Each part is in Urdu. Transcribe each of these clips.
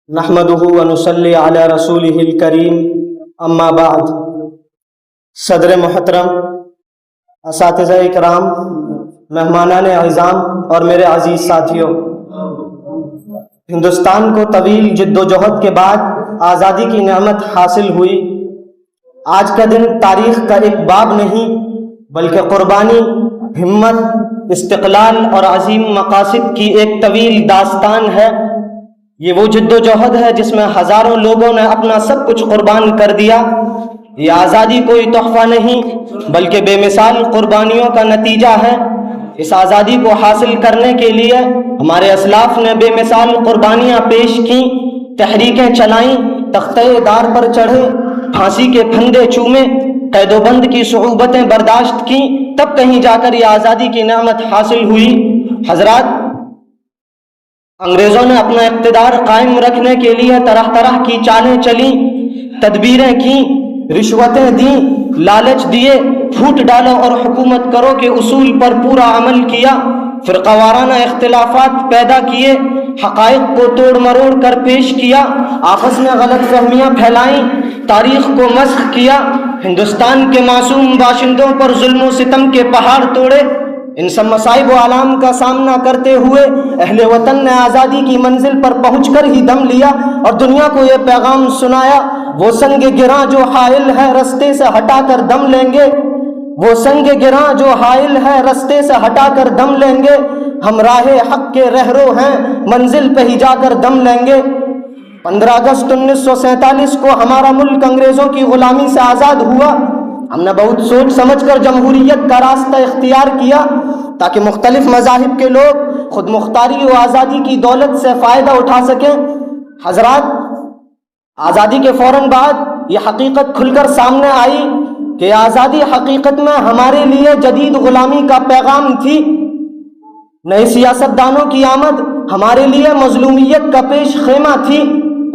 نحمدہ ونصلی علی رسولہ الکریم اما بعد۔ صدر محترم، اساتذہ اکرام، مہمانان اعظام اور میرے عزیز ساتھیوں، ہندوستان کو طویل جد و جہد کے بعد آزادی کی نعمت حاصل ہوئی۔ آج کا دن تاریخ کا ایک باب نہیں بلکہ قربانی، ہمت، استقلال اور عظیم مقاصد کی ایک طویل داستان ہے۔ یہ وہ جد و جہد ہے جس میں ہزاروں لوگوں نے اپنا سب کچھ قربان کر دیا۔ یہ آزادی کوئی تحفہ نہیں بلکہ بے مثال قربانیوں کا نتیجہ ہے۔ اس آزادی کو حاصل کرنے کے لیے ہمارے اسلاف نے بے مثال قربانیاں پیش کیں، تحریکیں چلائیں، تختہ دار پر چڑھے، پھانسی کے پھندے چومے، قید و بند کی صعوبتیں برداشت کیں، تب کہیں جا کر یہ آزادی کی نعمت حاصل ہوئی۔ حضرات، انگریزوں نے اپنا اقتدار قائم رکھنے کے لیے طرح طرح کی چالیں چلیں، تدبیریں کیں، رشوتیں دیں، لالچ دیے، پھوٹ ڈالو اور حکومت کرو کے اصول پر پورا عمل کیا، فرقہ وارانہ اختلافات پیدا کیے، حقائق کو توڑ مروڑ کر پیش کیا، آپس میں غلط فہمیاں پھیلائیں، تاریخ کو مسخ کیا، ہندوستان کے معصوم باشندوں پر ظلم و ستم کے پہاڑ توڑے۔ ان سب مصائب و آلام کا سامنا کرتے ہوئے اہل وطن نے آزادی کی منزل پر پہنچ کر ہی دم لیا اور دنیا کو یہ پیغام سنایا، وہ سنگ گراں جو حائل ہے رستے سے ہٹا کر دم لیں گے، وہ سنگ گراں جو حائل ہے رستے سے ہٹا کر دم لیں گے، ہم راہ حق کے رہرو ہیں منزل پہ ہی جا کر دم لیں گے۔ 15 اگست 1947 کو ہمارا ملک انگریزوں کی غلامی سے آزاد ہوا۔ ہم نے بہت سوچ سمجھ کر جمہوریت کا راستہ اختیار کیا تاکہ مختلف مذاہب کے لوگ خود مختاری و آزادی کی دولت سے فائدہ اٹھا سکیں۔ حضرات، آزادی کے فوراً بعد یہ حقیقت کھل کر سامنے آئی کہ آزادی حقیقت میں ہمارے لیے جدید غلامی کا پیغام تھی۔ نئے سیاستدانوں کی آمد ہمارے لیے مظلومیت کا پیش خیمہ تھی۔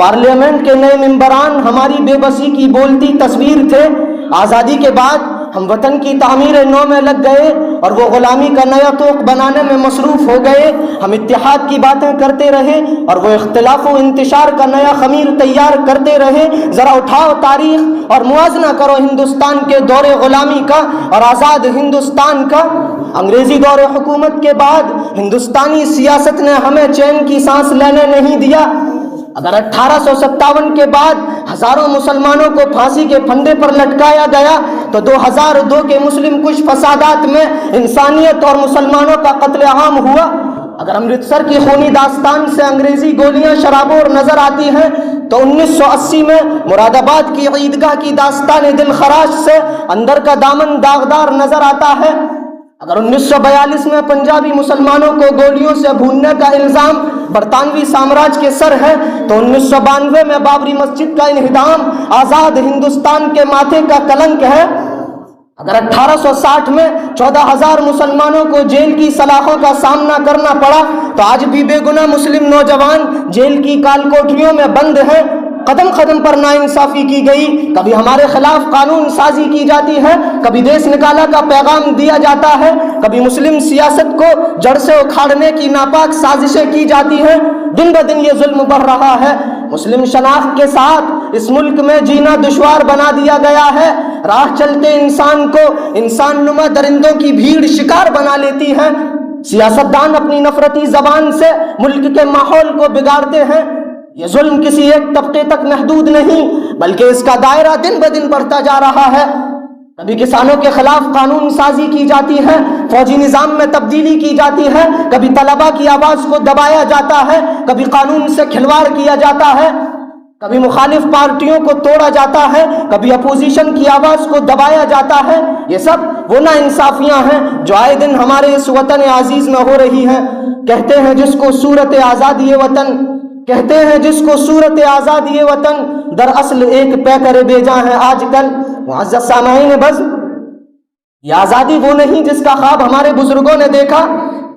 پارلیمنٹ کے نئے ممبران ہماری بے بسی کی بولتی تصویر تھے۔ آزادی کے بعد ہم وطن کی تعمیر نو میں لگ گئے اور وہ غلامی کا نیا طوق بنانے میں مصروف ہو گئے۔ ہم اتحاد کی باتیں کرتے رہے اور وہ اختلاف و انتشار کا نیا خمیر تیار کرتے رہے۔ ذرا اٹھاؤ تاریخ اور موازنہ کرو ہندوستان کے دور غلامی کا اور آزاد ہندوستان کا۔ انگریزی دور حکومت کے بعد ہندوستانی سیاست نے ہمیں چین کی سانس لینے نہیں دیا۔ اگر 1857 کے بعد ہزاروں مسلمانوں کو پھانسی کے پھندے پر لٹکایا گیا تو 2002 کے مسلم کش فسادات میں انسانیت اور مسلمانوں کا قتل عام ہوا۔ اگر امرتسر کی خونی داستان سے انگریزی گولیاں شرابور نظر آتی ہیں تو 1980 میں مراد آباد کی عیدگاہ کی داستان دل خراش سے اندر کا دامن داغدار نظر آتا ہے۔ اگر 1942 میں پنجابی مسلمانوں کو گولیوں سے بھوننے کا الزام برطانوی سامراج کے سر ہے تو 1992 میں بابری مسجد کا انہدام آزاد ہندوستان کے ماتھے کا کلنک ہے۔ اگر 1860 میں 14,000 مسلمانوں کو جیل کی سلاخوں کا سامنا کرنا پڑا تو آج بھی بے گناہ مسلم نوجوان جیل کی کال کوٹریوں میں بند ہیں۔ قدم قدم پر ناانصافی کی گئی، کبھی ہمارے خلاف قانون سازی کی جاتی ہے، کبھی دیس نکالا کا پیغام دیا جاتا ہے، کبھی مسلم سیاست کو جڑ سے اکھاڑنے کی ناپاک سازشیں کی جاتی ہیں۔ دن بدن یہ ظلم بڑھ رہا ہے۔ مسلم شناخت کے ساتھ اس ملک میں جینا دشوار بنا دیا گیا ہے۔ راہ چلتے انسان کو انسان نما درندوں کی بھیڑ شکار بنا لیتی ہے۔ سیاستدان اپنی نفرتی زبان سے ملک کے ماحول کو بگاڑتے ہیں۔ یہ ظلم کسی ایک طبقے تک محدود نہیں بلکہ اس کا دائرہ دن بدن بڑھتا جا رہا ہے۔ کبھی کسانوں کے خلاف قانون سازی کی جاتی ہے، فوجی نظام میں تبدیلی کی جاتی ہے، کبھی طلباء کی آواز کو دبایا جاتا ہے، کبھی قانون سے کھلواڑ کیا جاتا ہے، کبھی مخالف پارٹیوں کو توڑا جاتا ہے، کبھی اپوزیشن کی آواز کو دبایا جاتا ہے۔ یہ سب وہ ناانصافیاں ہیں جو آئے دن ہمارے اس وطن عزیز میں ہو رہی ہیں۔ کہتے ہیں جس کو صورت آزادی وطن، کہتے ہیں جس کو صورت آزادی وطن، دراصل ایک پیکر بے جاں ہے آج کل۔ معزز سامعین بز، یہ آزادی وہ نہیں جس کا خواب ہمارے بزرگوں نے دیکھا،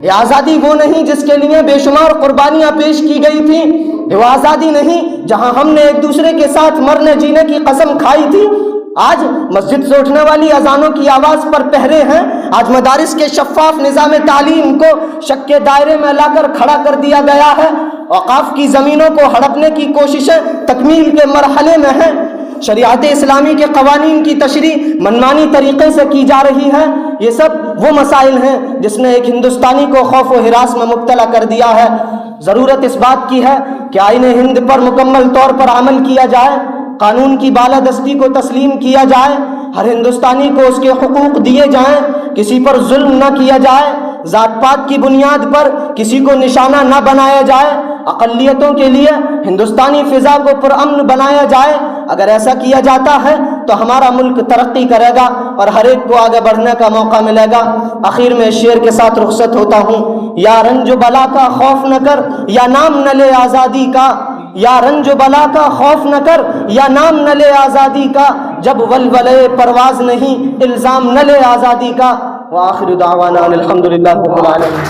یہ آزادی وہ نہیں جس کے لیے بے شمار قربانیاں پیش کی گئی تھیں، یہ وہ آزادی نہیں جہاں ہم نے ایک دوسرے کے ساتھ مرنے جینے کی قسم کھائی تھی۔ آج مسجد سے اٹھنے والی اذانوں کی آواز پر پہرے ہیں، آج مدارس کے شفاف نظام تعلیم کو شک کے دائرے میں لا کر کھڑا کر دیا گیا ہے، اوقاف کی زمینوں کو ہڑپنے کی کوششیں تکمیل کے مرحلے میں ہیں، شریعت اسلامی کے قوانین کی تشریح منمانی طریقے سے کی جا رہی ہے۔ یہ سب وہ مسائل ہیں جس نے ایک ہندوستانی کو خوف و ہراس میں مبتلا کر دیا ہے۔ ضرورت اس بات کی ہے کہ آئین ہند پر مکمل طور پر عمل کیا جائے، قانون کی بالادستی کو تسلیم کیا جائے، ہر ہندوستانی کو اس کے حقوق دیے جائیں، کسی پر ظلم نہ کیا جائے، ذات پات کی بنیاد پر کسی کو نشانہ نہ بنایا جائے، اقلیتوں کے لیے ہندوستانی فضا کو پرامن بنایا جائے۔ اگر ایسا کیا جاتا ہے تو ہمارا ملک ترقی کرے گا اور ہر ایک کو آگے بڑھنے کا موقع ملے گا۔ آخر میں اس شعر کے ساتھ رخصت ہوتا ہوں۔ یا رنج و بلا کا خوف نہ کر یا نام نہ لے آزادی کا، یا رنج و بلا کا خوف نہ کر یا نام نہ لے آزادی کا، جب ولولے پرواز نہیں الزام نہ لے آزادی کا۔ وآخر دعوانا الحمدللہ رب العالمین۔